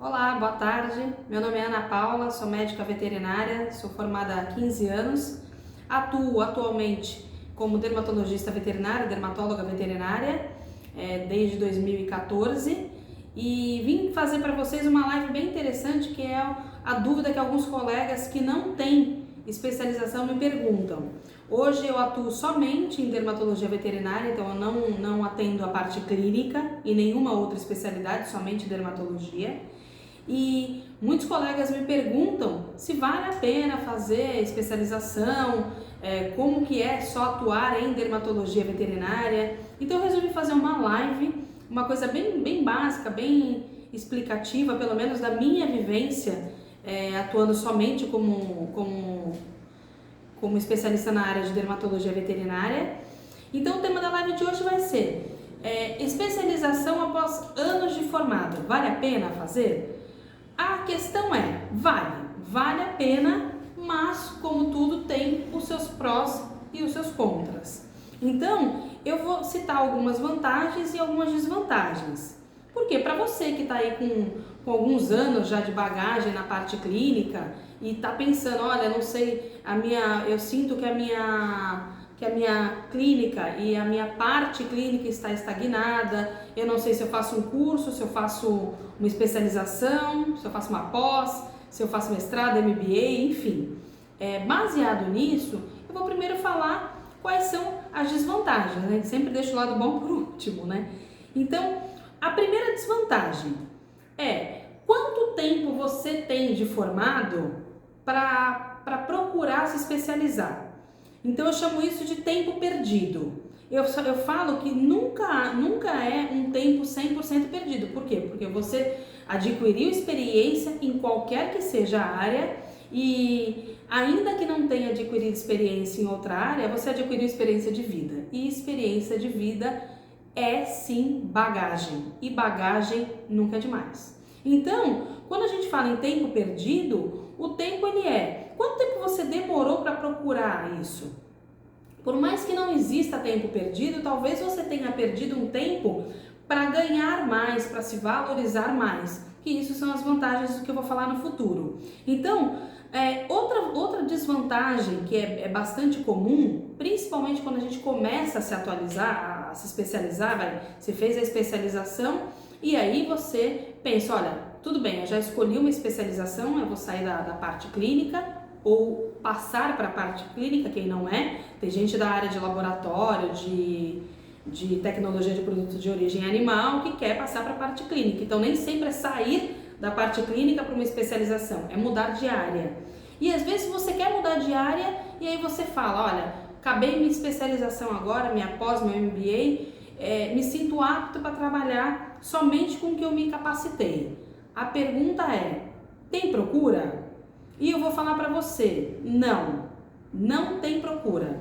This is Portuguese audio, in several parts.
Olá, boa tarde. Meu nome é Ana Paula, sou médica veterinária, sou formada há 15 anos. Atuo atualmente como dermatologista veterinária, dermatóloga veterinária, desde 2014 e vim fazer para vocês uma live bem interessante que é a dúvida que alguns colegas que não têm especialização me perguntam. Hoje eu atuo somente em dermatologia veterinária, então eu não atendo a parte clínica e nenhuma outra especialidade, somente dermatologia. E muitos colegas me perguntam se vale a pena fazer especialização, como que é só atuar em dermatologia veterinária. Então eu resolvi fazer uma live, uma coisa bem básica, bem explicativa, pelo menos da minha vivência, atuando somente como especialista na área de dermatologia veterinária. Então o tema da live de hoje vai ser especialização após anos de formado. Vale a pena fazer? A questão é, vale a pena, mas como tudo tem os seus prós e os seus contras. Então, eu vou citar algumas vantagens e algumas desvantagens. Porque para você que está aí com alguns anos já de bagagem na parte clínica e está pensando, olha, não sei, eu sinto que a minha clínica e a minha parte clínica está estagnada, eu não sei se eu faço um curso, se eu faço uma especialização, se eu faço uma pós, se eu faço mestrado, MBA, enfim. Baseado nisso, eu vou primeiro falar quais são as desvantagens, né? Sempre deixo o lado bom por último, né? Então, a primeira desvantagem é quanto tempo você tem de formado para procurar se especializar. Então eu chamo isso de tempo perdido. Eu falo que nunca é um tempo 100% perdido. Por quê? Porque você adquiriu experiência em qualquer que seja a área e ainda que não tenha adquirido experiência em outra área, você adquiriu experiência de vida. E experiência de vida é sim bagagem. E bagagem nunca é demais. Então, quando a gente fala em tempo perdido, o tempo quanto tempo você demorou para procurar isso? Por mais que não exista tempo perdido, talvez você tenha perdido um tempo para ganhar mais, para se valorizar mais. Que isso são as vantagens do que eu vou falar no futuro. Então, outra desvantagem que é bastante comum, principalmente quando a gente começa a se atualizar, a se especializar, você fez a especialização e aí você pensa, olha, tudo bem, eu já escolhi uma especialização, eu vou sair da parte clínica ou passar para a parte clínica, quem não é. Tem gente da área de laboratório, de tecnologia de produtos de origem animal que quer passar para a parte clínica. Então nem sempre é sair da parte clínica para uma especialização, é mudar de área. E às vezes você quer mudar de área e aí você fala, olha, acabei minha especialização agora, minha pós, meu MBA, me sinto apto para trabalhar somente com o que eu me capacitei. A pergunta é, tem procura? E eu vou falar para você, não tem procura.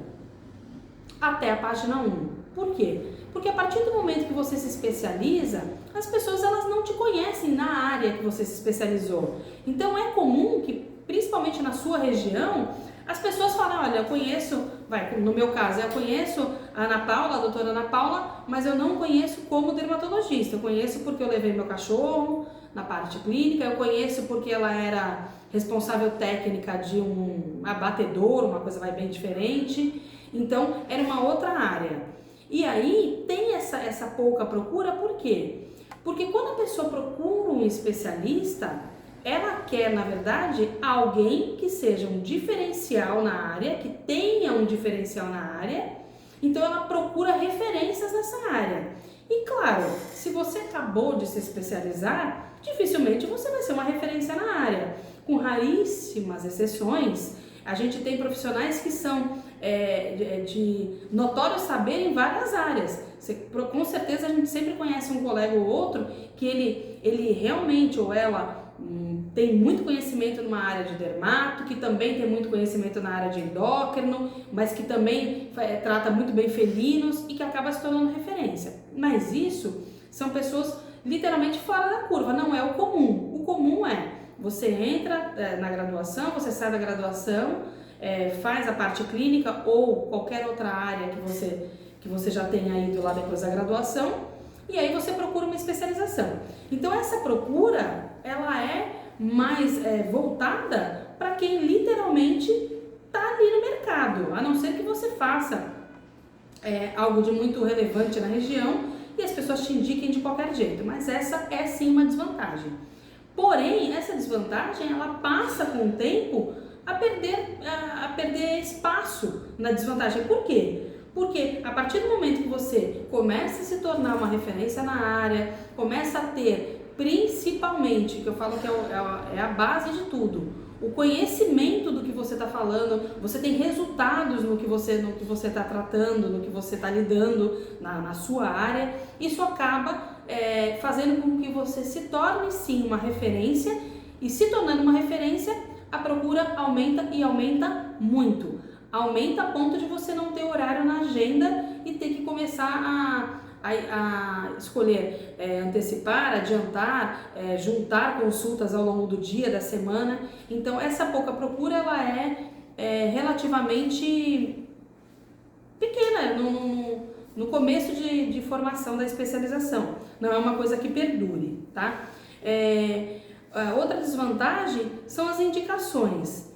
Até a página 1. Por quê? Porque a partir do momento que você se especializa, as pessoas elas não te conhecem na área que você se especializou. Então é comum que, principalmente na sua região, as pessoas falam, olha, eu conheço, no meu caso, eu conheço a Ana Paula, a doutora Ana Paula, mas eu não conheço como dermatologista. Eu conheço porque eu levei meu cachorro na parte clínica, eu conheço porque ela era responsável técnica de um abatedor, uma coisa bem diferente. Então, era uma outra área. E aí, tem essa pouca procura, por quê? Porque quando a pessoa procura um especialista, ela quer, na verdade, alguém que seja um diferencial na área, que tenha um diferencial na área, então ela procura referências nessa área. E claro, se você acabou de se especializar, dificilmente você vai ser uma referência na área. Com raríssimas exceções, a gente tem profissionais que são de notório saber em várias áreas. Com certeza a gente sempre conhece um colega ou outro que ele realmente ou ela tem muito conhecimento numa área de dermato, que também tem muito conhecimento na área de endócrino, mas que também trata muito bem felinos e que acaba se tornando referência. Mas isso são pessoas literalmente fora da curva, não é o comum. O comum é você entra na graduação, você sai da graduação, faz a parte clínica ou qualquer outra área que você já tenha ido lá depois da graduação, e aí você procura uma especialização. Então essa procura, ela é mais voltada para quem literalmente está ali no mercado, a não ser que você faça algo de muito relevante na região e as pessoas te indiquem de qualquer jeito, mas essa é sim uma desvantagem. Porém, essa desvantagem, ela passa com o tempo a perder espaço na desvantagem. Por quê? Porque a partir do momento que você começa a se tornar uma referência na área, começa a ter, principalmente, que eu falo que é a base de tudo, o conhecimento do que você está falando, você tem resultados no que você está tratando, no que você está lidando na sua área, isso acaba fazendo com que você se torne sim uma referência, e se tornando uma referência, a procura aumenta e aumenta muito. Aumenta a ponto de você não ter horário na agenda e ter que começar a escolher, antecipar, adiantar, juntar consultas ao longo do dia, da semana. Então essa pouca procura, ela é relativamente pequena no começo de formação da especialização. Não é uma coisa que perdure, tá? Outra desvantagem são as indicações.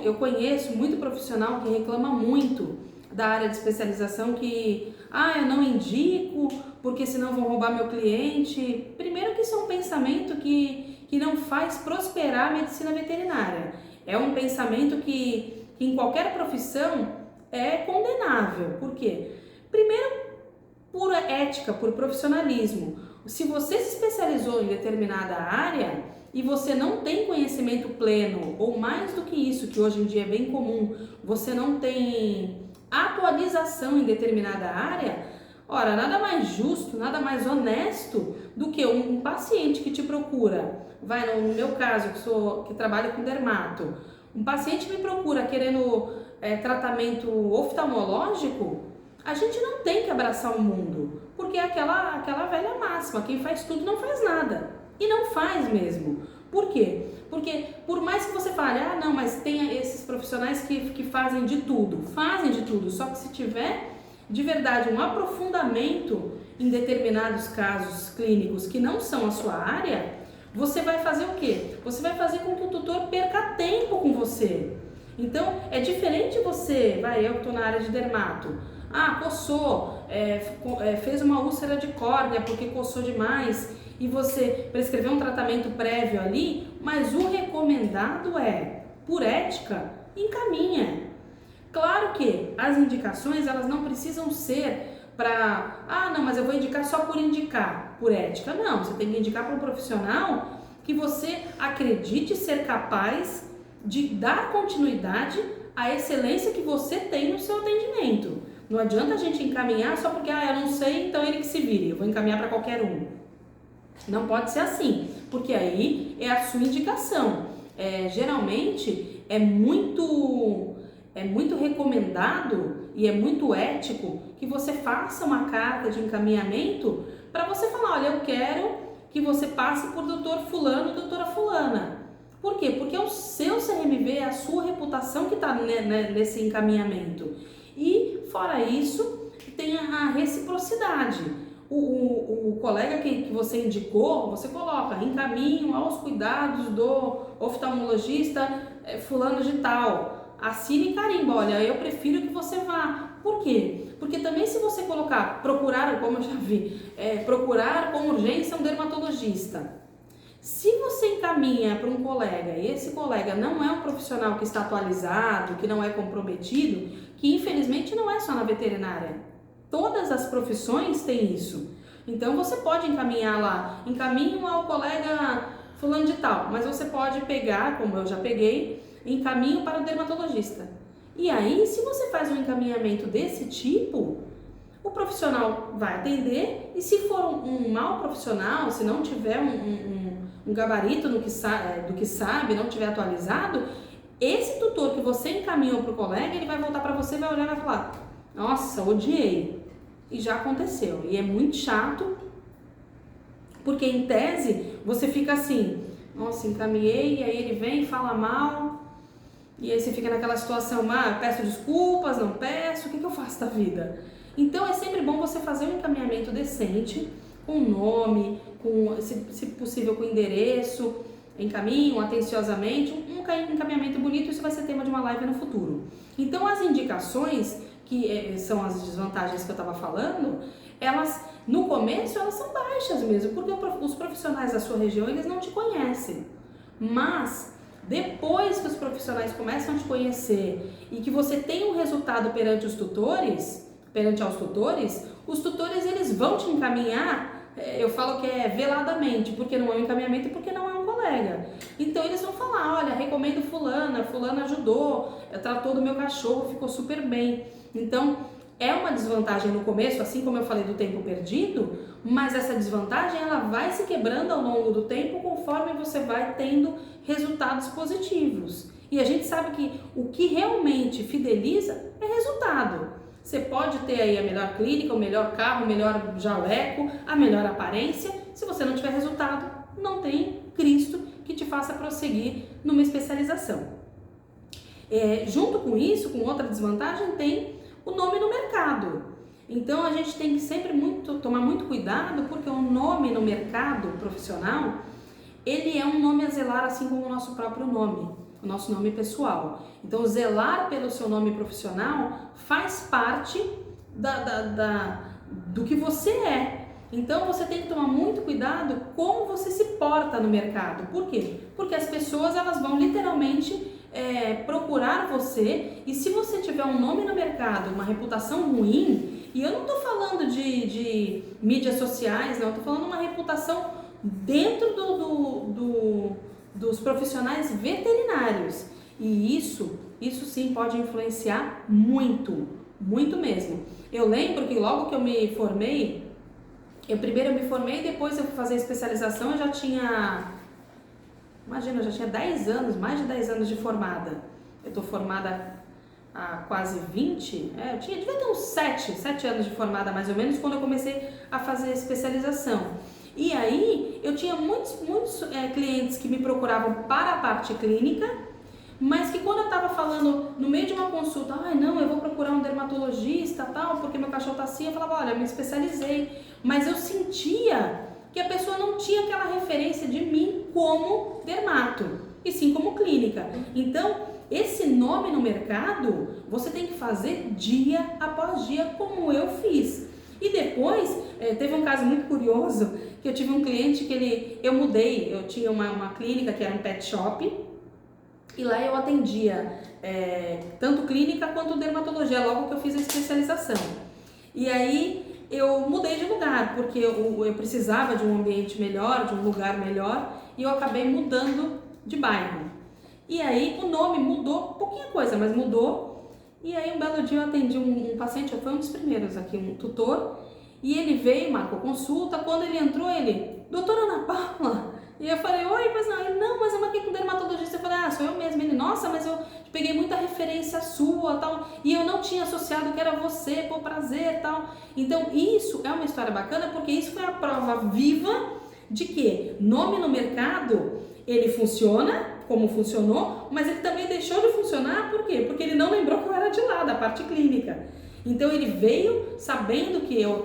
Eu conheço muito profissional que reclama muito da área de especialização, que eu não indico porque senão vão roubar meu cliente. Primeiro que isso é um pensamento que não faz prosperar a medicina veterinária. É um pensamento que em qualquer profissão é condenável. Por quê? Primeiro, por ética, por profissionalismo. Se você se especializou em determinada área e você não tem conhecimento pleno, ou mais do que isso, que hoje em dia é bem comum, você não tem atualização em determinada área, ora, nada mais justo, nada mais honesto do que um paciente que te procura. No meu caso, que trabalho com dermato, um paciente me procura querendo tratamento oftalmológico, a gente não tem que abraçar o mundo, porque é aquela velha máxima, quem faz tudo não faz nada. E não faz mesmo. Por quê? Porque por mais que você fale, não, mas tem esses profissionais que fazem de tudo, só que se tiver de verdade um aprofundamento em determinados casos clínicos que não são a sua área, você vai fazer o quê? Você vai fazer com que o tutor perca tempo com você. Então, é diferente eu que estou na área de dermato, coçou, fez uma úlcera de córnea porque coçou demais, e você prescreveu um tratamento prévio ali, mas o recomendado por ética, encaminha. Claro que as indicações, elas não precisam ser para, não, mas eu vou indicar só por indicar, por ética. Não, você tem que indicar para um profissional que você acredite ser capaz de dar continuidade à excelência que você tem no seu atendimento. Não adianta a gente encaminhar só porque, eu não sei, então ele que se vire, eu vou encaminhar para qualquer um. Não pode ser assim, porque aí é a sua indicação. Geralmente é muito recomendado e é muito ético que você faça uma carta de encaminhamento para você falar, olha, eu quero que você passe por doutor fulano, doutora fulana. Por quê? Porque é o seu CRMV, é a sua reputação que está nesse encaminhamento. E fora isso, tem a reciprocidade. O colega que você indicou, você coloca encaminho aos cuidados do oftalmologista fulano de tal, assine e carimba, olha, eu prefiro que você vá. Por quê? Porque também se você colocar, procurar, como eu já vi, procurar com urgência um dermatologista, se você encaminha para um colega e esse colega não é um profissional que está atualizado, que não é comprometido, que infelizmente não é só na veterinária, todas as profissões têm isso. Então você pode encaminhar lá, encaminho ao colega fulano de tal, mas você pode pegar, como eu já peguei, encaminho para o dermatologista. E aí, se você faz um encaminhamento desse tipo, o profissional vai atender, e se for um mau profissional, se não tiver um gabarito do que sabe, não tiver atualizado, esse tutor que você encaminhou para o colega, ele vai voltar para você, vai olhar e vai falar, nossa, odiei. E já aconteceu. E é muito chato, porque em tese você fica assim, nossa, encaminhei, e aí ele vem e fala mal, e aí você fica naquela situação, peço desculpas, não peço, o que eu faço da vida? Então é sempre bom você fazer um encaminhamento decente, com nome, com, se possível, com endereço, encaminham atenciosamente, um encaminhamento bonito. Isso vai ser tema de uma live no futuro. Então, as indicações, que são as desvantagens que eu estava falando, elas, no começo, elas são baixas mesmo, porque os profissionais da sua região, eles não te conhecem. Mas, depois que os profissionais começam a te conhecer e que você tem um resultado perante aos tutores, os tutores, eles vão te encaminhar. Eu falo que é veladamente, porque não é um encaminhamento e porque não é um colega. Então eles vão falar, olha, recomendo fulana ajudou, tratou do meu cachorro, ficou super bem. Então é uma desvantagem no começo, assim como eu falei do tempo perdido, mas essa desvantagem ela vai se quebrando ao longo do tempo conforme você vai tendo resultados positivos. E a gente sabe que o que realmente fideliza é resultado. Você pode ter aí a melhor clínica, o melhor carro, o melhor jaleco, a melhor aparência. Se você não tiver resultado, não tem Cristo que te faça prosseguir numa especialização. Junto com isso, com outra desvantagem, tem o nome no mercado. Então a gente tem que sempre tomar muito cuidado, porque o nome no mercado profissional, ele é um nome a zelar, assim como o nosso próprio nome, o nosso nome pessoal. Então, zelar pelo seu nome profissional faz parte do que você é. Então, você tem que tomar muito cuidado como você se porta no mercado. Por quê? Porque as pessoas, elas vão literalmente procurar você, e se você tiver um nome no mercado, uma reputação ruim, e eu não estou falando de mídias sociais, não, eu estou falando de uma reputação dentro dos profissionais veterinários. E isso sim pode influenciar muito, muito mesmo. Eu lembro que logo que eu me formei, primeiro eu me formei, depois eu fui fazer especialização, eu já tinha 10 anos, mais de 10 anos de formada. Eu estou formada há quase 20, devia ter uns 7 anos de formada mais ou menos, quando eu comecei a fazer especialização. E aí eu tinha muitos clientes que me procuravam para a parte clínica, mas que quando eu estava falando no meio de uma consulta, não, eu vou procurar um dermatologista, tal, porque meu cachorro tá assim, eu falava, olha, eu me especializei, mas eu sentia que a pessoa não tinha aquela referência de mim como dermato, e sim como clínica. Então, esse nome no mercado, você tem que fazer dia após dia, como eu fiz. E depois, teve um caso muito curioso, que eu tive um cliente que eu mudei, eu tinha uma clínica que era um pet shop, e lá eu atendia tanto clínica quanto dermatologia, logo que eu fiz a especialização. E aí eu mudei de lugar, porque eu precisava de um ambiente melhor, de um lugar melhor, e eu acabei mudando de bairro. E aí o nome mudou, pouquinha coisa, mas mudou. E aí um belo dia eu atendi um paciente, foi um dos primeiros aqui, um tutor, e ele veio, marcou consulta. Quando ele entrou, doutora Ana Paula. E eu falei, oi, pois não. Ele, não, mas eu marquei com dermatologista. Eu falei, sou eu mesmo. Ele, nossa, mas eu peguei muita referência sua, tal, e eu não tinha associado que era você, por prazer, tal. Então, isso é uma história bacana, porque isso foi a prova viva de que nome no mercado, ele funciona, como funcionou, mas ele também deixou de funcionar, por quê? Porque ele não lembrou que eu era de lá, da parte clínica. Então ele veio sabendo que eu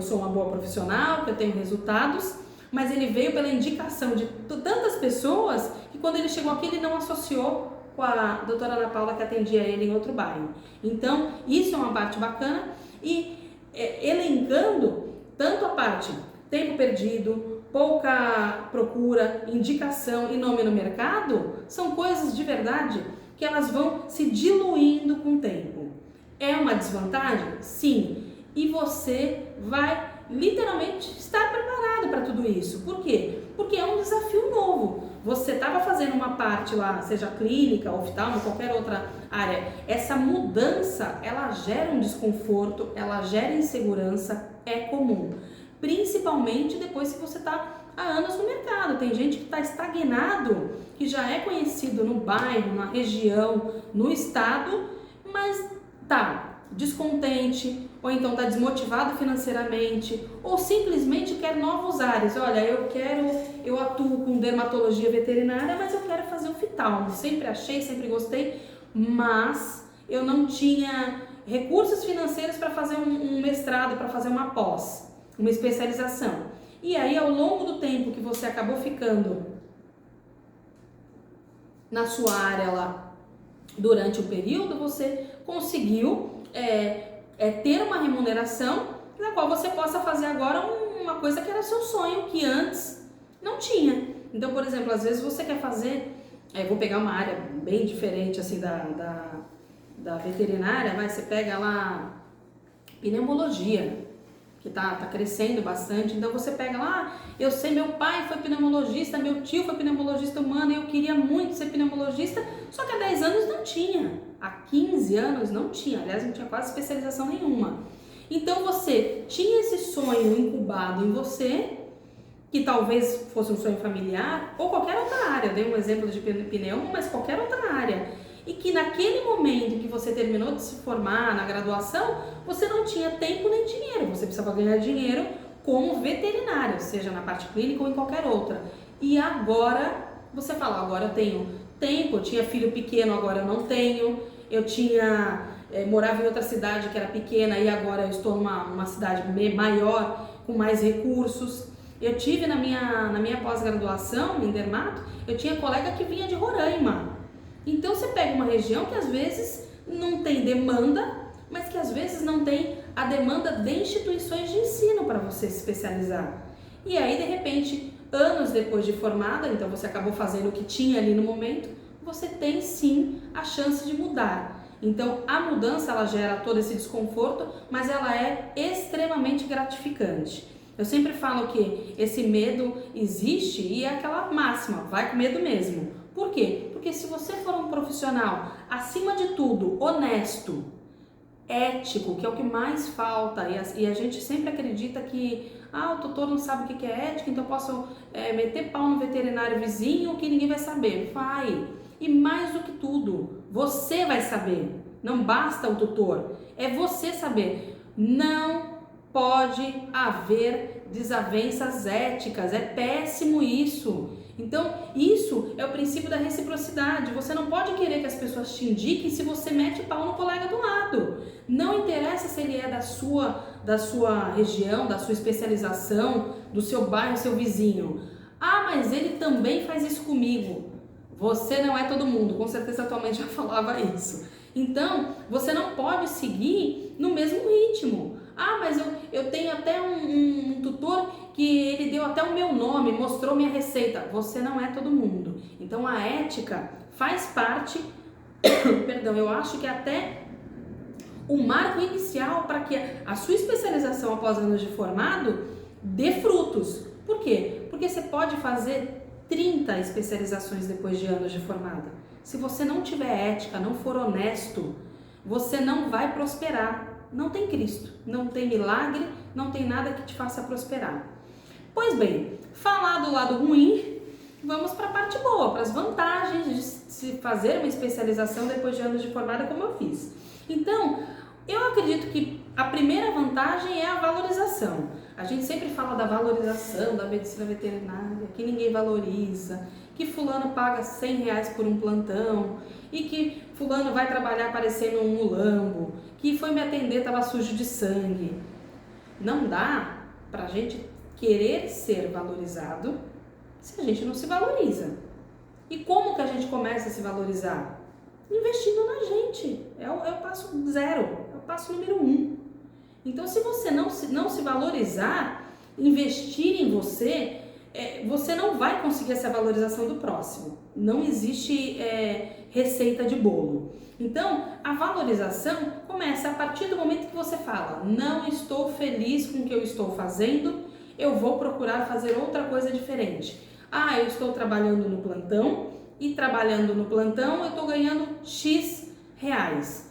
sou uma boa profissional, que eu tenho resultados, mas ele veio pela indicação de tantas pessoas que quando ele chegou aqui ele não associou com a doutora Ana Paula que atendia ele em outro bairro. Então isso é uma parte bacana, e elencando tanto a parte tempo perdido, pouca procura, indicação e nome no mercado, são coisas de verdade que elas vão se diluindo com o tempo. É uma desvantagem? Sim. E você vai literalmente estar preparado para tudo isso. Por quê? Porque é um desafio novo. Você estava fazendo uma parte lá, seja clínica, oftalmo, qualquer outra área. Essa mudança, ela gera um desconforto, ela gera insegurança, é comum. Principalmente depois que você está há anos no mercado. Tem gente que está estagnado, que já é conhecido no bairro, na região, no estado, mas tá descontente, ou então tá desmotivado financeiramente, ou simplesmente quer novos ares. Olha, eu atuo com dermatologia veterinária, mas eu quero fazer oftalmo. Sempre achei, sempre gostei, mas eu não tinha recursos financeiros para fazer um mestrado, para fazer uma pós. uma especialização. E aí, ao longo do tempo que você acabou ficando na sua área lá durante o período, você conseguiu ter uma remuneração na qual você possa fazer agora uma coisa que era seu sonho, que antes não tinha. Então, por exemplo, às vezes você quer fazer, vou pegar uma área bem diferente assim da veterinária, mas você pega lá pneumologia, que tá crescendo bastante. Então você pega lá, eu sei, meu pai foi pneumologista, meu tio foi pneumologista humano, eu queria muito ser pneumologista, só que há 10 anos não tinha, há 15 anos não tinha, aliás não tinha quase especialização nenhuma. Então você tinha esse sonho incubado em você, que talvez fosse um sonho familiar, ou qualquer outra área, eu dei um exemplo de pneu, mas qualquer outra área, e que naquele momento que você terminou de se formar na graduação, você não tinha tempo nem dinheiro, você precisava ganhar dinheiro como veterinário, seja na parte clínica ou em qualquer outra. E agora, você fala, agora eu tenho tempo, eu tinha filho pequeno, agora eu não tenho, eu morava em outra cidade que era pequena e agora eu estou numa cidade maior, com mais recursos. Eu tive na minha pós-graduação em dermato, eu tinha colega que vinha de Roraima. Então você pega uma região que às vezes não tem demanda, mas que às vezes não tem a demanda de instituições de ensino para você se especializar. E aí, de repente, anos depois de formada, então você acabou fazendo o que tinha ali no momento, você tem sim a chance de mudar. Então a mudança, ela gera todo esse desconforto, mas ela é extremamente gratificante. Eu sempre falo que esse medo existe e é aquela máxima, vai com medo mesmo. Por quê? Porque se você for um profissional, acima de tudo, honesto, ético, que é o que mais falta, e a gente sempre acredita que o tutor não sabe o que é ética, então eu posso meter pau no veterinário vizinho que ninguém vai saber. Vai! E mais do que tudo, você vai saber. Não basta o tutor, é você saber. Não pode haver desavenças éticas, é péssimo isso. Então, isso é o princípio da reciprocidade. Você não pode querer que as pessoas te indiquem se você mete pau no colega do lado. Não interessa se ele é da sua região, da sua especialização, do seu bairro, seu vizinho. Mas ele também faz isso comigo. Você não é todo mundo, com certeza atualmente já falava isso. Então, você não pode seguir no mesmo ritmo. Mas eu tenho até um tutor que ele deu até o meu nome, mostrou minha receita. Você não é todo mundo. Então a ética faz parte, perdão, eu acho que até o marco inicial para que a sua especialização após anos de formado dê frutos. Por quê? Porque você pode fazer 30 especializações depois de anos de formado. Se você não tiver ética, não for honesto, você não vai prosperar. Não tem Cristo, não tem milagre, não tem nada que te faça prosperar. Pois bem, falar do lado ruim, vamos para a parte boa, para as vantagens de se fazer uma especialização depois de anos de formada, como eu fiz. Então, eu acredito que a primeira vantagem é a valorização. A gente sempre fala da valorização da medicina veterinária, que ninguém valoriza, que fulano paga R$100 por um plantão e que fulano vai trabalhar parecendo um mulambo, que foi me atender, estava sujo de sangue. Não dá pra gente querer ser valorizado se a gente não se valoriza. E como que a gente começa a se valorizar? Investindo na gente. É o passo zero, é o passo número 1. Então, se você não se valorizar, investir em você, você não vai conseguir essa valorização do próximo. Não existe receita de bolo. Então, a valorização começa a partir do momento que você fala: não estou feliz com o que eu estou fazendo, eu vou procurar fazer outra coisa diferente. Eu estou trabalhando no plantão e trabalhando no plantão eu estou ganhando X reais.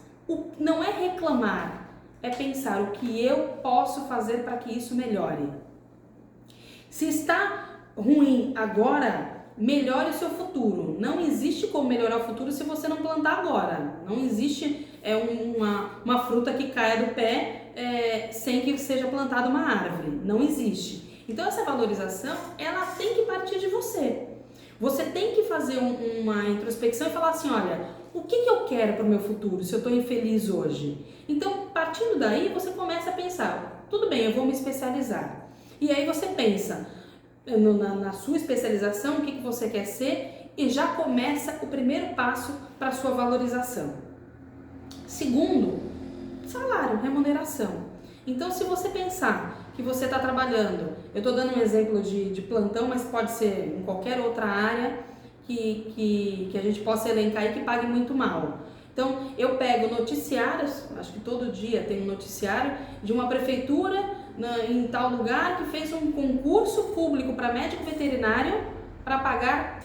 Não é reclamar, é pensar o que eu posso fazer para que isso melhore. Se está ruim agora, melhore o seu futuro. Não existe como melhorar o futuro se você não plantar agora. Não existe uma fruta que caia do pé sem que seja plantada uma árvore. Não existe. Então essa valorização, ela tem que partir de você. Você tem que fazer uma introspecção e falar assim: olha, o que eu quero para o meu futuro se eu estou infeliz hoje? Então, partindo daí, você começa a pensar: tudo bem, eu vou me especializar. E aí você pensa na sua especialização, o que você quer ser, e já começa o primeiro passo para a sua valorização. Segundo, salário, remuneração. Então, se você pensar que você está trabalhando, eu estou dando um exemplo de plantão, mas pode ser em qualquer outra área que a gente possa elencar e que pague muito mal. Então, eu pego noticiários, acho que todo dia tem um noticiário de uma prefeitura em tal lugar que fez um concurso público para médico veterinário para pagar,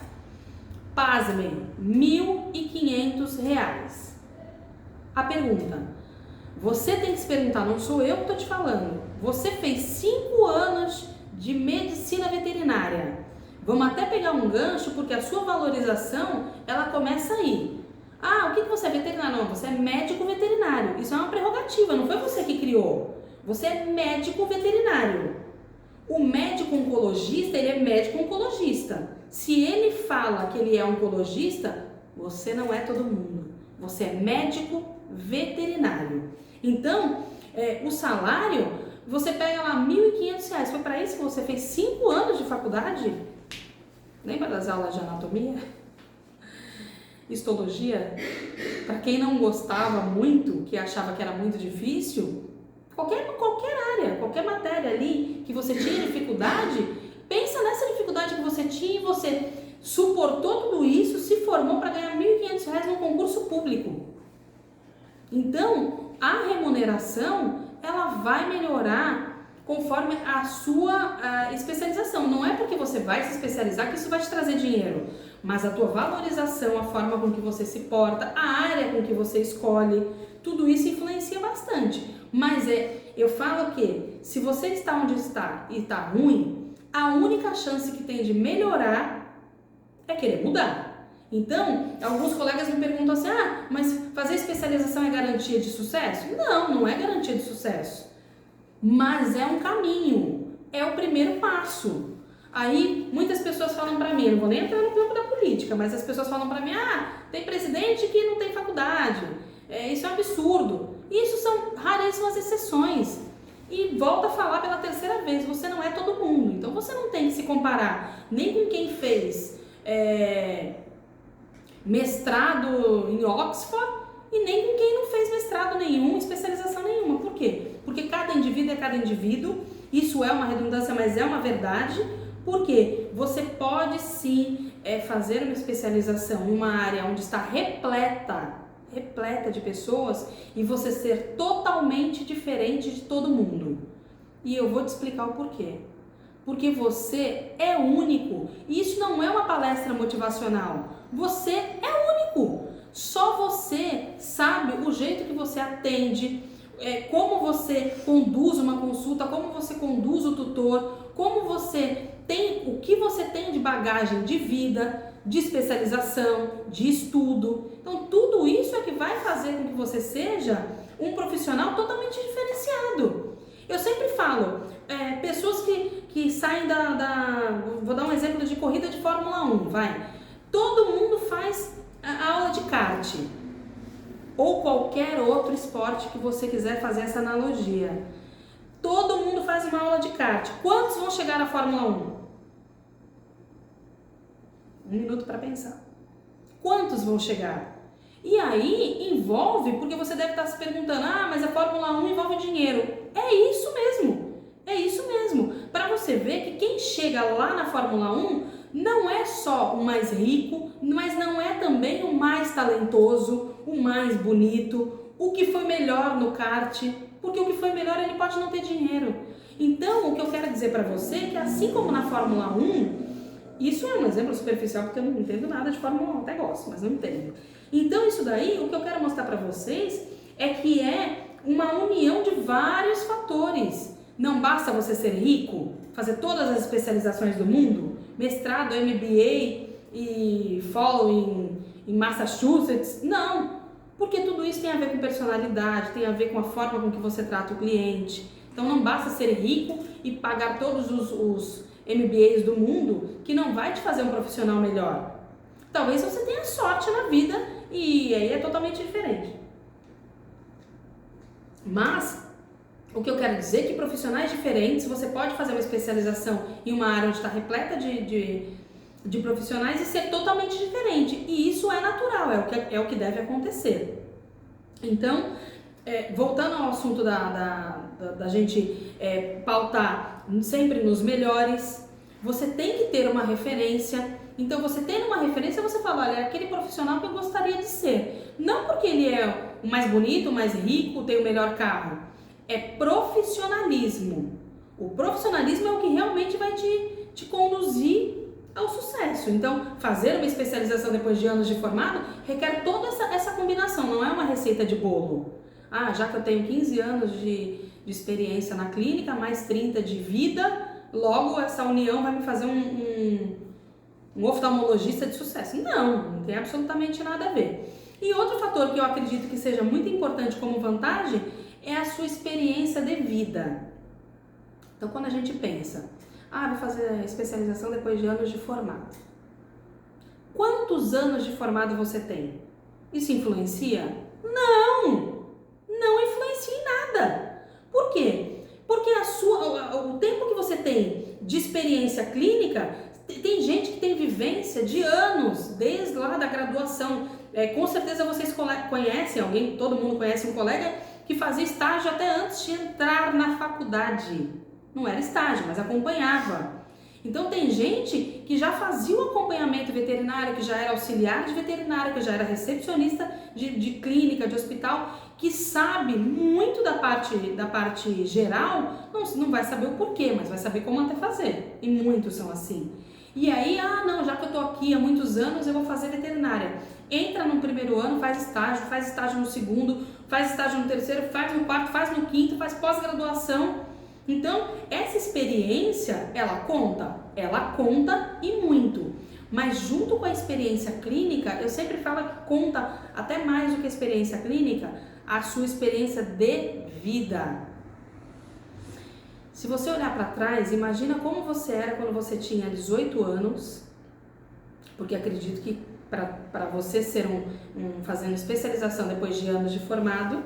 pasmem, R$ 1.500. A pergunta, você tem que se perguntar, não sou eu que estou te falando, você fez 5 anos de medicina veterinária, vamos até pegar um gancho porque a sua valorização, ela começa aí. Ah, o que você é veterinário? Não, você é médico veterinário, isso é uma prerrogativa, não foi você que criou, você é médico veterinário. O médico oncologista, ele é médico oncologista, se ele fala que ele é oncologista, você não é todo mundo, você é médico veterinário. Então, o salário, você pega lá R$ 1.500, foi para isso que você fez 5 anos de faculdade? Lembra das aulas de anatomia? Histologia? Para quem não gostava muito, que achava que era muito difícil, qualquer área, qualquer matéria ali que você tinha dificuldade, pensa nessa dificuldade que você tinha e você suportou tudo isso, se formou para ganhar R$ 1.500 num concurso público. Então, a remuneração, ela vai melhorar conforme a sua especialização. Não é porque você vai se especializar que isso vai te trazer dinheiro, mas a tua valorização, a forma com que você se porta, a área com que você escolhe, tudo isso influencia bastante. Mas eu falo que se você está onde está e está ruim, a única chance que tem de melhorar é querer mudar. Então, alguns colegas me perguntam assim, mas fazer especialização é garantia de sucesso? Não, não é garantia de sucesso, mas é um caminho, é o primeiro passo. Aí, muitas pessoas falam pra mim, não vou nem entrar no campo da política, mas as pessoas falam pra mim, tem presidente que não tem faculdade, isso é um absurdo. Isso são raríssimas exceções. E volto a falar pela terceira vez, você não é todo mundo, então você não tem que se comparar nem com quem fez mestrado em Oxford e nem com quem não fez mestrado nenhum, especialização nenhuma. Por quê? Porque cada indivíduo é cada indivíduo, isso é uma redundância, mas é uma verdade, porque você pode sim fazer uma especialização em uma área onde está repleta de pessoas e você ser totalmente diferente de todo mundo. E eu vou te explicar o porquê. Porque você é único. E isso não é uma palestra motivacional. Você é único. Só você sabe o jeito que você atende, como você conduz uma consulta, como você conduz o tutor, como você tem, o que você tem de bagagem de vida, de especialização, de estudo. Então tudo isso é que vai fazer com que você seja um profissional totalmente diferenciado. Eu sempre falo, pessoas que saem vou dar um exemplo de corrida de Fórmula 1, vai. Todo mundo faz a aula de kart, ou qualquer outro esporte que você quiser fazer essa analogia. Todo mundo faz uma aula de kart. Quantos vão chegar na Fórmula 1? 1 minuto para pensar. Quantos vão chegar? E aí envolve, porque você deve estar se perguntando, mas a Fórmula 1 envolve dinheiro. É isso mesmo, para você ver que quem chega lá na Fórmula 1 não é só o mais rico, mas não é também o mais talentoso, o mais bonito, o que foi melhor no kart, porque o que foi melhor ele pode não ter dinheiro. Então o que eu quero dizer para você é que assim como na Fórmula 1, isso é um exemplo superficial porque eu não entendo nada de Fórmula 1, até gosto, mas não entendo. Então isso daí, o que eu quero mostrar para vocês é que é uma união de vários fatores. Não basta você ser rico, fazer todas as especializações do mundo, mestrado, MBA e follow em Massachusetts, não. Porque tudo isso tem a ver com personalidade, tem a ver com a forma com que você trata o cliente. Então não basta ser rico e pagar todos os MBAs do mundo, que não vai te fazer um profissional melhor. Talvez você tenha sorte na vida e aí é totalmente diferente. Mas O que eu quero dizer é que profissionais diferentes, você pode fazer uma especialização em uma área onde está repleta de profissionais e ser totalmente diferente. E isso é natural, é o que deve acontecer. Então, voltando ao assunto da gente pautar sempre nos melhores, você tem que ter uma referência. Então, você tendo uma referência, você fala, olha, é aquele profissional que eu gostaria de ser. Não porque ele é o mais bonito, o mais rico, tem o melhor carro. É profissionalismo. O profissionalismo é o que realmente vai te conduzir ao sucesso. Então, fazer uma especialização depois de anos de formado requer toda essa combinação, não é uma receita de bolo. Ah, já que eu tenho 15 anos de experiência na clínica, mais 30 de vida, logo essa união vai me fazer um oftalmologista de sucesso. Não tem absolutamente nada a ver. E outro fator que eu acredito que seja muito importante como vantagem é a sua experiência de vida. Então, quando a gente pensa, vou fazer especialização depois de anos de formado. Quantos anos de formado você tem? Isso influencia? Não influencia em nada. Por quê? Porque o tempo que você tem de experiência clínica, tem gente que tem vivência de anos, desde lá da graduação. Com certeza vocês conhecem todo mundo conhece um colega que fazia estágio até antes de entrar na faculdade. Não era estágio, mas acompanhava. Então tem gente que já fazia o acompanhamento veterinário, que já era auxiliar de veterinário, que já era recepcionista de clínica, de hospital, que sabe muito da parte geral, não vai saber o porquê, mas vai saber como até fazer. E muitos são assim. E aí, já que eu tô aqui há muitos anos, eu vou fazer veterinária. Entra no primeiro ano, faz estágio no segundo, faz estágio no terceiro, faz no quarto, faz no quinto, faz pós-graduação. Então, essa experiência, ela conta e muito. Mas junto com a experiência clínica, eu sempre falo que conta até mais do que a experiência clínica, a sua experiência de vida. Se você olhar para trás, imagina como você era quando você tinha 18 anos, porque acredito que para você ser fazendo especialização depois de anos de formado,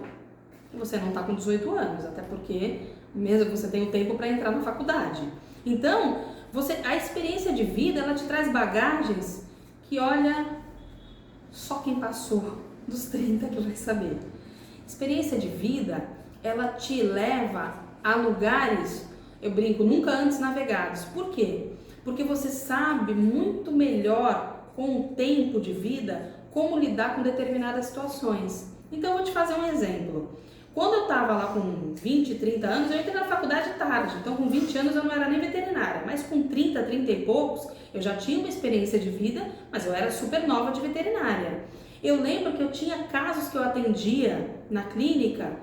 você não está com 18 anos, até porque mesmo você tem o tempo para entrar na faculdade. Então, a experiência de vida, ela te traz bagagens que, olha, só quem passou dos 30 que vai saber. Experiência de vida, ela te leva a lugares, eu brinco, nunca antes navegados. Por quê? Porque você sabe muito melhor com o tempo de vida como lidar com determinadas situações. Então, eu vou te fazer um exemplo. Quando eu estava lá com 20, 30 anos, eu entrei na faculdade tarde. Então, com 20 anos eu não era nem veterinária. Mas com 30, 30 e poucos, eu já tinha uma experiência de vida, mas eu era super nova de veterinária. Eu lembro que eu tinha casos que eu atendia na clínica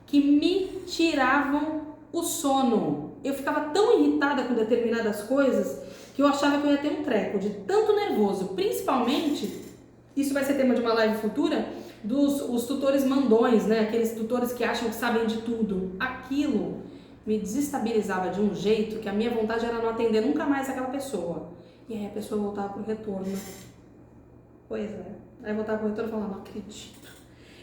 que me tiravam o sono. Eu ficava tão irritada com determinadas coisas que eu achava que eu ia ter um treco de tanto nervoso. Principalmente, isso vai ser tema de uma live futura, os tutores mandões, né? Aqueles tutores que acham que sabem de tudo. Aquilo me desestabilizava de um jeito que a minha vontade era não atender nunca mais aquela pessoa. E aí a pessoa voltava pro retorno. Pois é. Aí voltava pro retorno e falava, não acredito.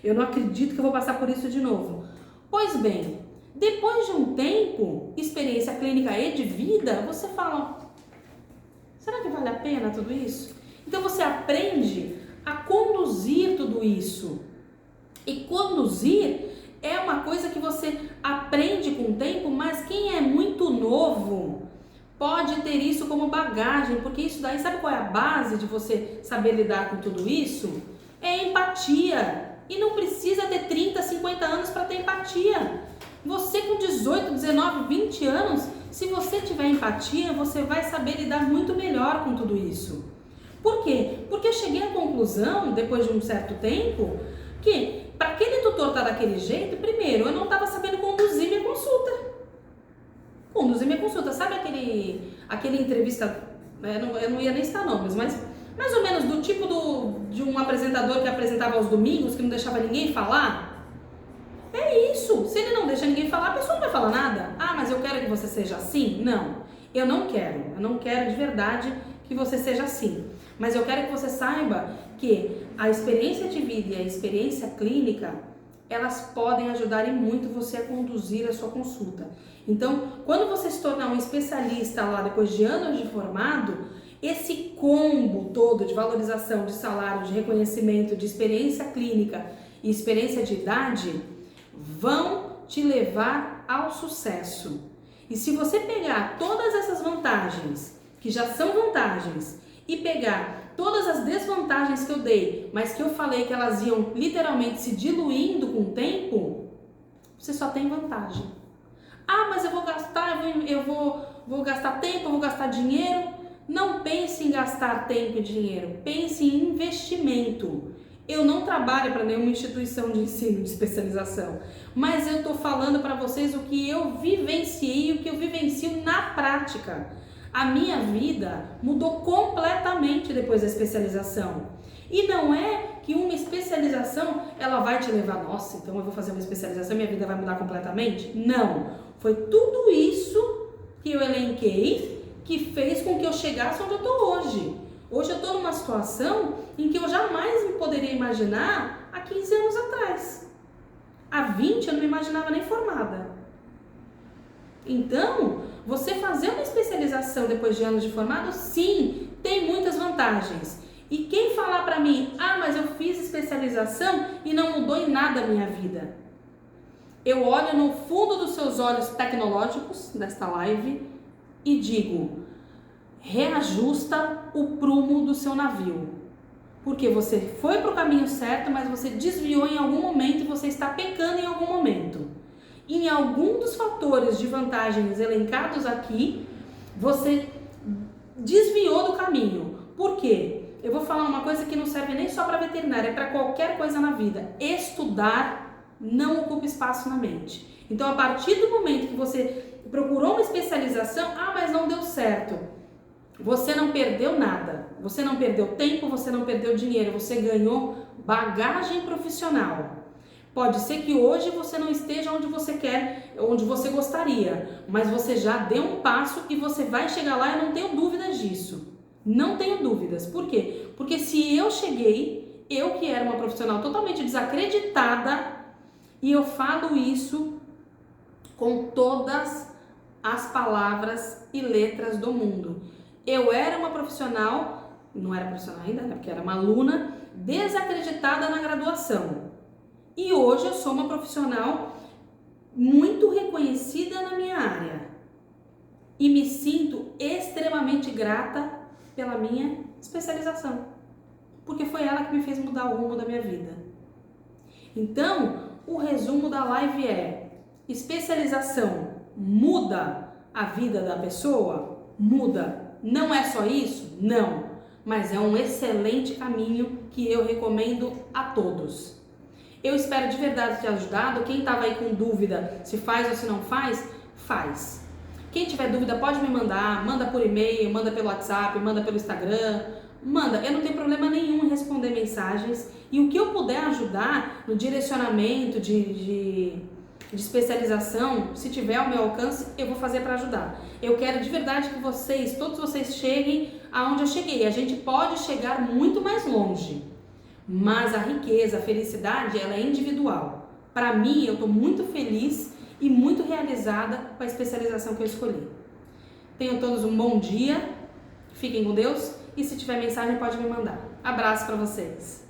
Eu não acredito que eu vou passar por isso de novo. Pois bem, depois de um tempo, experiência clínica e de vida, você fala, será que vale a pena tudo isso? Então você aprende a conduzir tudo isso. E conduzir é uma coisa que você aprende com o tempo, mas quem é muito novo pode ter isso como bagagem, porque isso daí, sabe qual é a base de você saber lidar com tudo isso? É empatia. E não precisa ter 30, 50 anos para ter empatia. Você com 18, 19, 20 anos, se você tiver empatia, você vai saber lidar muito melhor com tudo isso. Por quê? Porque eu cheguei à conclusão, depois de um certo tempo, que para aquele tutor estar daquele jeito, primeiro, eu não estava sabendo conduzir minha consulta. Conduzir minha consulta, sabe aquele entrevista, eu não ia nem citar nomes, mas mais ou menos do tipo de um apresentador que apresentava aos domingos, que não deixava ninguém falar? É isso, se ele não deixa ninguém falar, a pessoa não vai falar nada. Ah, mas eu quero que você seja assim? Não, eu não quero de verdade que você seja assim. Mas eu quero que você saiba que a experiência de vida e a experiência clínica, elas podem ajudar e muito você a conduzir a sua consulta. Então, quando você se tornar um especialista lá depois de anos de formado, esse combo todo de valorização, de salário, de reconhecimento, de experiência clínica e experiência de idade vão te levar ao sucesso. E se você pegar todas essas vantagens, que já são vantagens, e pegar todas as desvantagens que eu dei, mas que eu falei que elas iam literalmente se diluindo com o tempo, você só tem vantagem. Ah, mas eu vou gastar, vou gastar tempo, eu vou gastar dinheiro. Não pense em gastar tempo e dinheiro, pense em investimento. Eu não trabalho para nenhuma instituição de ensino de especialização, mas eu estou falando para vocês o que eu vivenciei, o que eu vivencio na prática. A minha vida mudou completamente depois da especialização. E não é que uma especialização ela vai te levar, nossa, então eu vou fazer uma especialização e minha vida vai mudar completamente? Não. Foi tudo isso que eu elenquei que fez com que eu chegasse onde eu estou hoje. Hoje eu estou numa situação em que eu jamais me poderia imaginar há 15 anos atrás. Há 20 eu não me imaginava nem formada. Então, você fazer uma especialização depois de anos de formado, sim, tem muitas vantagens. E quem falar para mim, ah, mas eu fiz especialização e não mudou em nada a minha vida. Eu olho no fundo dos seus olhos tecnológicos desta live e digo, reajusta o prumo do seu navio. Porque você foi para o caminho certo, mas você desviou em algum momento e você está pecando em algum momento. Em algum dos fatores de vantagens elencados aqui, você desviou do caminho. Por quê? Eu vou falar uma coisa que não serve nem só para veterinária, é para qualquer coisa na vida. Estudar não ocupa espaço na mente. Então, a partir do momento que você procurou uma especialização, ah, mas não deu certo. Você não perdeu nada. Você não perdeu tempo, você não perdeu dinheiro, você ganhou bagagem profissional. Pode ser que hoje você não esteja onde você quer, onde você gostaria, mas você já deu um passo e você vai chegar lá, eu não tenho dúvidas disso. Não tenho dúvidas. Por quê? Porque se eu cheguei, eu que era uma profissional totalmente desacreditada, e eu falo isso com todas as palavras e letras do mundo. Eu era uma profissional, não era profissional ainda, né, porque era uma aluna, desacreditada na graduação. E hoje eu sou uma profissional muito reconhecida na minha área. E me sinto extremamente grata pela minha especialização. Porque foi ela que me fez mudar o rumo da minha vida. Então, o resumo da live é: especialização muda a vida da pessoa? Muda. Não é só isso? Não. Mas é um excelente caminho que eu recomendo a todos. Eu espero de verdade ter ajudado. Quem estava aí com dúvida se faz ou se não faz, faz. Quem tiver dúvida pode me mandar, manda por e-mail, manda pelo WhatsApp, manda pelo Instagram, manda. Eu não tenho problema nenhum em responder mensagens e o que eu puder ajudar no direcionamento de especialização, se tiver ao meu alcance, eu vou fazer para ajudar. Eu quero de verdade que vocês, todos vocês cheguem aonde eu cheguei. A gente pode chegar muito mais longe, mas a riqueza, a felicidade, ela é individual. Para mim, eu estou muito feliz e muito realizada com a especialização que eu escolhi. Tenham todos um bom dia, fiquem com Deus e se tiver mensagem pode me mandar. Abraço para vocês!